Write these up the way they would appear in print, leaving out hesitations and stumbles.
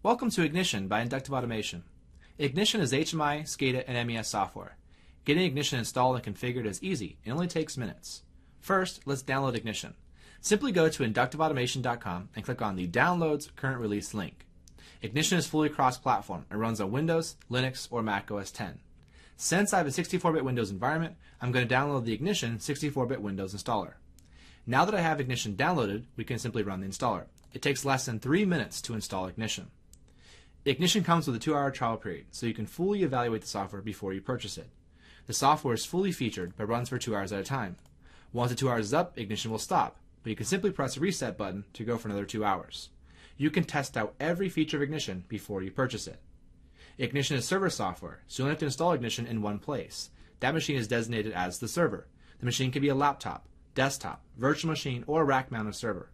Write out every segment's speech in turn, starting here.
Welcome to Ignition by Inductive Automation. Ignition is HMI, SCADA, and MES software. Getting Ignition installed and configured is easy and only takes minutes. First, let's download Ignition. Simply go to inductiveautomation.com and click on the Downloads Current Release link. Ignition is fully cross-platform and runs on Windows, Linux, or Mac OS X. Since I have a 64-bit Windows environment, I'm going to download the Ignition 64-bit Windows installer. Now that I have Ignition downloaded, we can simply run the installer. It takes less than 3 minutes to install Ignition. Ignition comes with a 2-hour trial period, so you can fully evaluate the software before you purchase it. The software is fully featured, but runs for 2 hours at a time. Once the 2 hours is up, Ignition will stop, but you can simply press the reset button to go for another 2 hours. You can test out every feature of Ignition before you purchase it. Ignition is server software, so you only have to install Ignition in one place. That machine is designated as the server. The machine can be a laptop, desktop, virtual machine, or a rack-mounted server.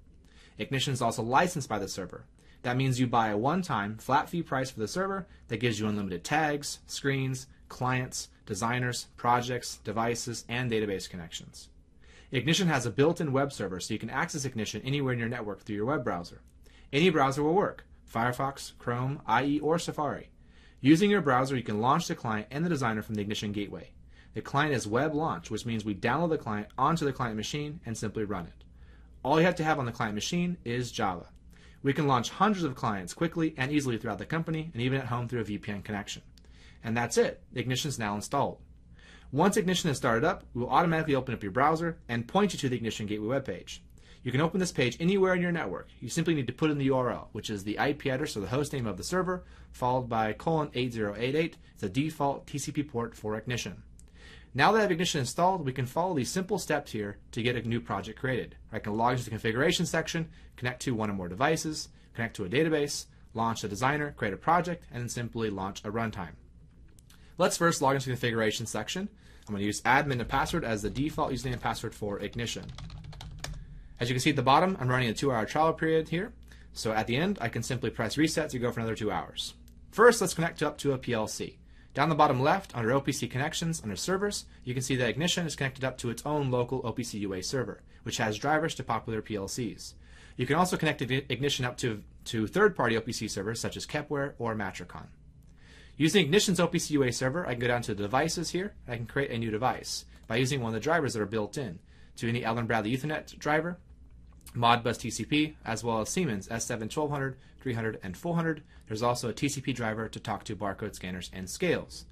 Ignition is also licensed by the server. That means you buy a one-time, flat-fee price for the server that gives you unlimited tags, screens, clients, designers, projects, devices, and database connections. Ignition has a built-in web server, so you can access Ignition anywhere in your network through your web browser. Any browser will work: Firefox, Chrome, IE, or Safari. Using your browser, you can launch the client and the designer from the Ignition gateway. The client is web launch, which means we download the client onto the client machine and simply run it. All you have to have on the client machine is Java. We can launch hundreds of clients quickly and easily throughout the company and even at home through a VPN connection. And that's it. Ignition is now installed. Once Ignition is started up, we will automatically open up your browser and point you to the Ignition Gateway webpage. You can open this page anywhere in your network. You simply need to put in the URL, which is the IP address or the host name of the server, followed by :8088. It's a default TCP port for Ignition. Now that I have Ignition installed, we can follow these simple steps here to get a new project created. I can log into the configuration section, connect to one or more devices, connect to a database, launch a designer, create a project, and then simply launch a runtime. Let's first log into the configuration section. I'm going to use admin and password as the default username and password for Ignition. As you can see at the bottom, I'm running a 2-hour trial period here. So at the end, I can simply press reset to go for another 2 hours. First, let's connect up to a PLC. Down the bottom left, under OPC Connections, under Servers, you can see that Ignition is connected up to its own local OPC UA server, which has drivers to popular PLCs. You can also connect Ignition up to third-party OPC servers such as Kepware or Matricon. Using Ignition's OPC UA server, I can go down to the devices here, and I can create a new device by using one of the drivers that are built in to any Allen Bradley Ethernet driver, Modbus TCP, as well as Siemens S7 1200, 300, and 400. There's also a TCP driver to talk to barcode scanners and scales.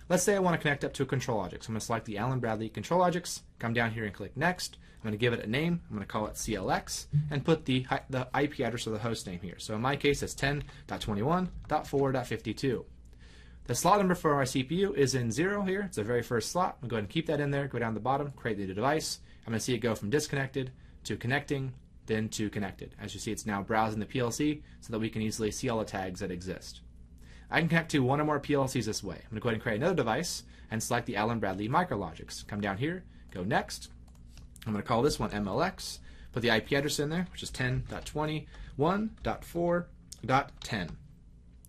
Let's say I want to connect up to a ControlLogix. So I'm going to select the Allen Bradley ControlLogix, come down here and click Next. I'm going to give it a name. I'm going to call it CLX and put the IP address of the host name here. So in my case, it's 10.21.4.52. The slot number for our CPU is in 0 here. It's the very first slot. I'm going to go ahead and keep that in there, go down the bottom, create the new device. I'm going to see it go from disconnected to connecting, then to connected. As you see, it's now browsing the PLC so that we can easily see all the tags that exist. I can connect to one or more PLCs this way. I'm going to go ahead and create another device and select the Allen Bradley MicroLogix. Come down here, go Next. I'm going to call this one MLX, put the IP address in there, which is 10.21.4.10.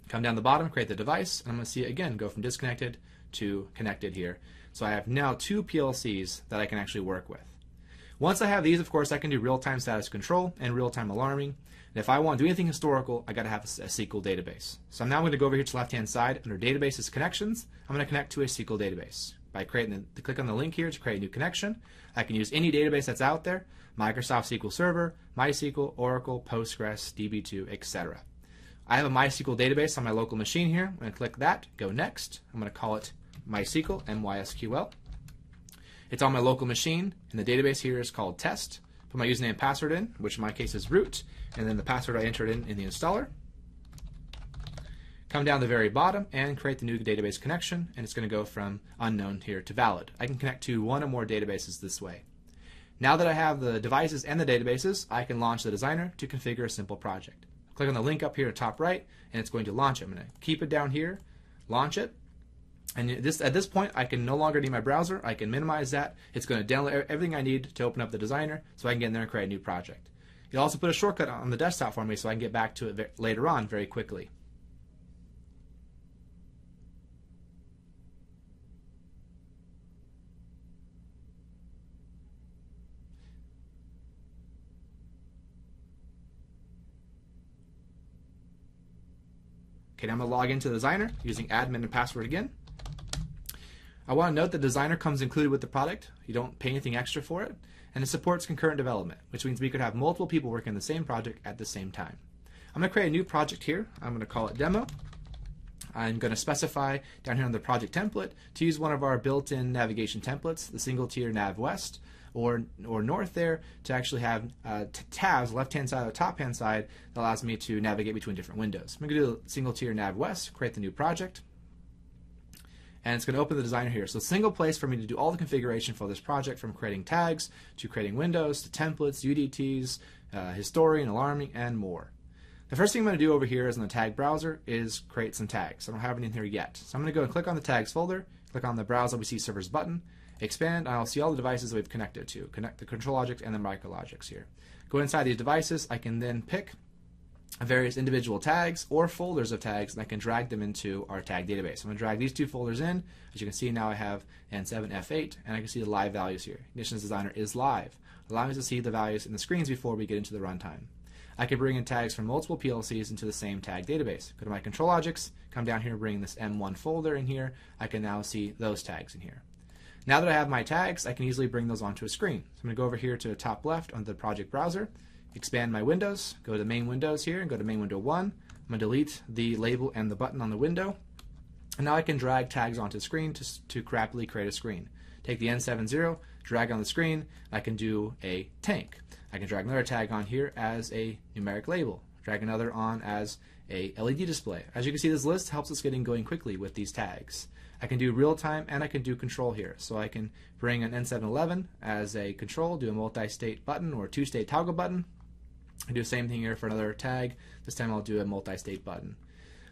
Come down the bottom, create the device, and I'm going to see it again go from disconnected to connected here. So I have now 2 PLCs that I can actually work with. Once I have these, of course, I can do real-time status control and real-time alarming. And if I want to do anything historical, I got to have a SQL database. So I'm now going to go over here to the left-hand side under Databases Connections. I'm going to connect to a SQL database. By click on the link here to create a new connection. I can use any database that's out there: Microsoft SQL Server, MySQL, Oracle, Postgres, DB2, etc. I have a MySQL database on my local machine here. I'm going to click that, go Next. I'm going to call it MySQL, MySQL. It's on my local machine, and the database here is called Test. Put my username and password in, which in my case is root, and then the password I entered in the installer. Come down the very bottom and create the new database connection, and it's going to go from unknown here to valid. I can connect to one or more databases this way. Now that I have the devices and the databases, I can launch the designer to configure a simple project. Click on the link up here at top right, and it's going to launch it. I'm going to keep it down here, launch it. And at this point, I can no longer need my browser. I can minimize that. It's going to download everything I need to open up the designer so I can get in there and create a new project. It'll also put a shortcut on the desktop for me so I can get back to it later on very quickly. Okay, now I'm going to log into the Designer using admin and password again. I want to note that Designer comes included with the product. You don't pay anything extra for it. And it supports concurrent development, which means we could have multiple people working on the same project at the same time. I'm going to create a new project here. I'm going to call it Demo. I'm going to specify down here on the project template to use one of our built-in navigation templates, the single tier nav west or north there, to actually have tabs left-hand side or top-hand side that allows me to navigate between different windows. I'm going to do single tier nav west, create the new project, and it's going to open the Designer here. So a single place for me to do all the configuration for this project, from creating tags to creating windows to templates, UDTs, historian, alarming, and more. The first thing I'm going to do over here is in the tag browser is create some tags. I don't have any in here yet. So I'm going to go and click on the tags folder, click on the Browse LBC Servers button, expand, and I'll see all the devices that we've connected to. Connect the control objects and the micrologics here. Go inside these devices. I can then pick various individual tags or folders of tags, and I can drag them into our tag database. I'm going to drag these two folders in. As you can see, now I have N7, F8, and I can see the live values here. Ignition's Designer is live, allowing us to see the values in the screens before we get into the runtime. I can bring in tags from multiple PLCs into the same tag database. Go to my control objects, come down here, bring this M1 folder in here. I can now see those tags in here. Now that I have my tags, I can easily bring those onto a screen. So I'm going to go over here to the top left on the project browser, expand my windows, go to main windows here, and go to main window 1. I'm going to delete the label and the button on the window. And now I can drag tags onto the screen to rapidly create a screen. Take the N70, drag on the screen. I can do a tank. I can drag another tag on here as a numeric label. Drag another on as a LED display. As you can see, this list helps us getting going quickly with these tags. I can do real time and I can do control here. So I can bring an N711 as a control, do a multi-state button or a two-state toggle button. I do the same thing here for another tag. This time I'll do a multi-state button.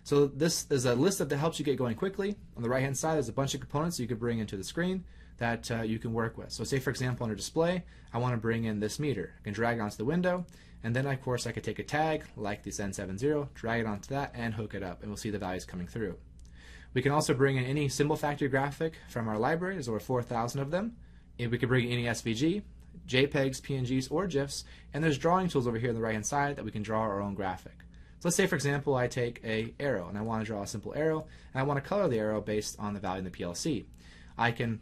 So this is a list that helps you get going quickly. On the right-hand side, there's a bunch of components you could bring into the screen that you can work with. So say, for example, under display, I want to bring in this meter. I can drag it onto the window, and then, of course, I could take a tag like this N70, drag it onto that, and hook it up, and we'll see the values coming through. We can also bring in any symbol factory graphic from our library. There's over 4,000 of them. And we can bring in any SVG, JPEGs, PNGs, or GIFs, and there's drawing tools over here on the right-hand side that we can draw our own graphic. So let's say, for example, I take an arrow, and I want to draw a simple arrow, and I want to color the arrow based on the value in the PLC. I can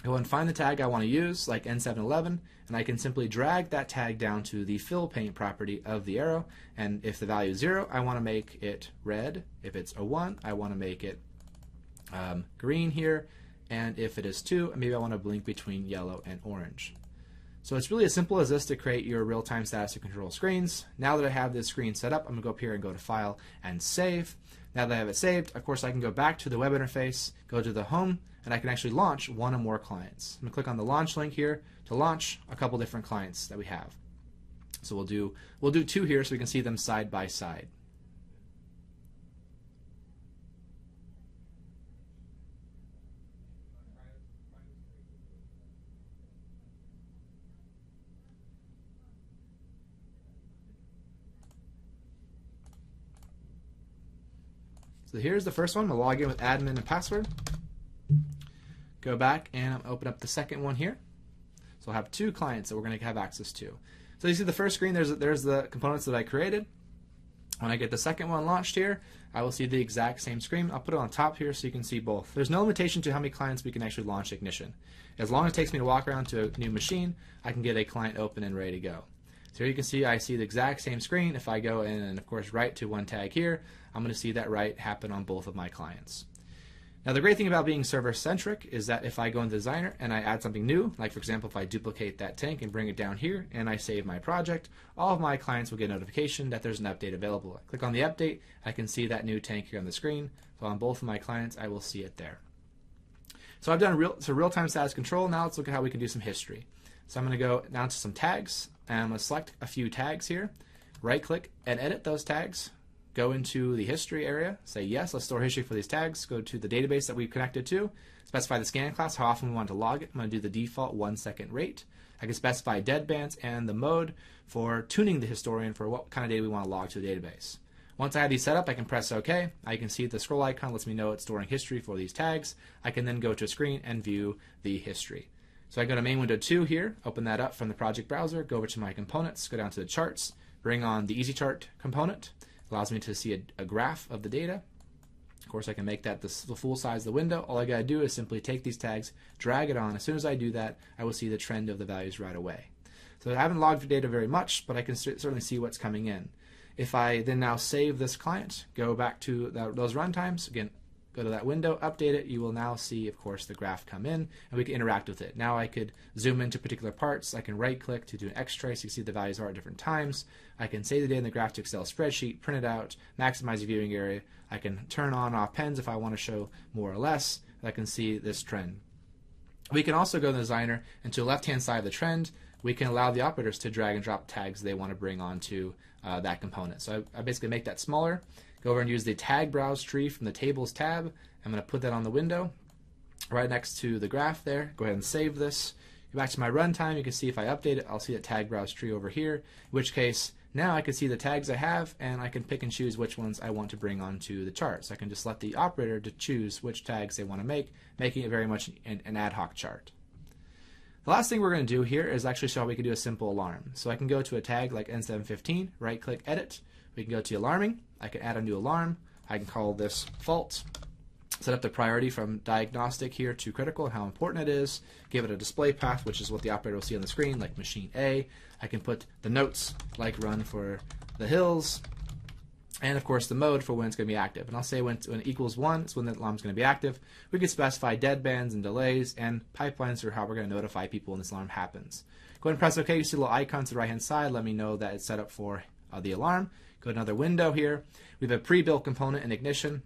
go and find the tag I want to use, like N711, and I can simply drag that tag down to the fill paint property of the arrow, and if the value is 0, I want to make it red. If it's a 1, I want to make it green here, and if it is 2, maybe I want to blink between yellow and orange. So it's really as simple as this to create your real-time status and control screens. Now that I have this screen set up, I'm going to go up here and go to File and Save. Now that I have it saved, of course, I can go back to the web interface, go to the Home, and I can actually launch one or more clients. I'm going to click on the Launch link here to launch a couple different clients that we have. So we'll do 2 here so we can see them side by side. So here's the first one. I'm going to log in with admin and password. Go back and open up the second one here. So I'll have 2 clients that we're going to have access to. So you see the first screen, there's the components that I created. When I get the second one launched here, I will see the exact same screen. I'll put it on top here so you can see both. There's no limitation to how many clients we can actually launch Ignition. As long as it takes me to walk around to a new machine, I can get a client open and ready to go. So here you can see I see the exact same screen. If I go in and, of course, write to one tag here, I'm going to see that write happen on both of my clients. Now, the great thing about being server-centric is that if I go into Designer and I add something new, like, for example, if I duplicate that tank and bring it down here and I save my project, all of my clients will get a notification that there's an update available. I click on the update, I can see that new tank here on the screen. So on both of my clients, I will see it there. So I've done real-time status control. Now let's look at how we can do some history. So I'm going to go down to some tags, and I'm going to select a few tags here, right-click, and edit those tags. Go into the history area, say yes, let's store history for these tags, go to the database that we've connected to, specify the scan class, how often we want to log it. I'm going to do the default 1-second rate. I can specify deadbands and the mode for tuning the historian for what kind of data we want to log to the database. Once I have these set up, I can press OK. I can see the scroll icon lets me know it's storing history for these tags. I can then go to a screen and view the history. So I go to main window 2 here, open that up from the project browser, go over to my components, go down to the charts, bring on the Easy Chart component. Allows me to see a graph of the data. Of course, I can make that the full size of the window. All I got to do is simply take these tags, drag it on. As soon as I do that, I will see the trend of the values right away. So I haven't logged data very much, but I can certainly see what's coming in. If I then now save this client, go back to those runtimes, again, go to that window, update it, you will now see, of course, the graph come in, and we can interact with it. Now I could zoom into particular parts. I can right-click to do an X-trace. You can see the values are at different times. I can save the data in the graph to Excel spreadsheet, print it out, maximize the viewing area. I can turn on off pens if I want to show more or less. I can see this trend. We can also go to the designer, and to the left-hand side of the trend, we can allow the operators to drag and drop tags they want to bring onto that component. So I basically make that smaller, go over and use the tag browse tree from the tables tab. I'm going to put that on the window right next to the graph there. Go ahead and save this. Go back to my runtime. You can see if I update it, I'll see that tag browse tree over here, in which case now I can see the tags I have, and I can pick and choose which ones I want to bring onto the chart. So I can just let the operator to choose which tags they want to make, making it very much an ad hoc chart. The last thing we're going to do here is actually show how we can do a simple alarm. So I can go to a tag like N715, right-click, edit. We can go to alarming. I can add a new alarm. I can call this fault. Set up the priority from diagnostic here to critical and how important it is. Give it a display path, which is what the operator will see on the screen, like machine A. I can put the notes, like run for the hills. And of course the mode for when it's going to be active. And I'll say when it equals 1, it's when the alarm is going to be active. We can specify deadbands and delays and pipelines for how we're going to notify people when this alarm happens. Go ahead and press OK. You see the little icons to the right hand side. Let me know that it's set up for the alarm. Go to another window here. We have a pre-built component in Ignition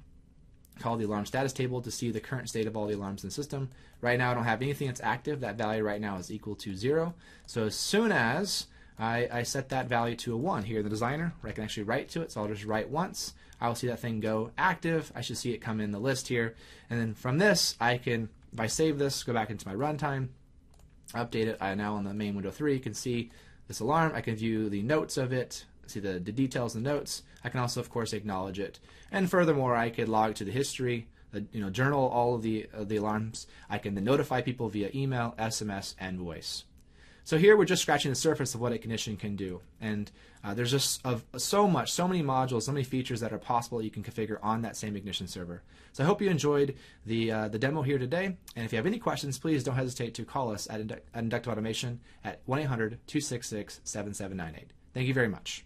called the alarm status table to see the current state of all the alarms in the system. Right now I don't have anything that's active. That value right now is equal to 0. So as soon as I set that value to a 1 here in the designer, where I can actually write to it, so I'll just write once. I will see that thing go active. I should see it come in the list here. And then from this, I can, if I save this, go back into my runtime, update it. I now on the main window 3 can see this alarm. I can view the notes of it, see the details in the notes. I can also, of course, acknowledge it. And furthermore, I could log to the history, journal all of the alarms. I can then notify people via email, SMS, and voice. So here we're just scratching the surface of what Ignition can do. And there's just so many modules, so many features that are possible that you can configure on that same Ignition server. So I hope you enjoyed the demo here today. And if you have any questions, please don't hesitate to call us at Untitled Automation at 1-800-266-7798. Thank you very much.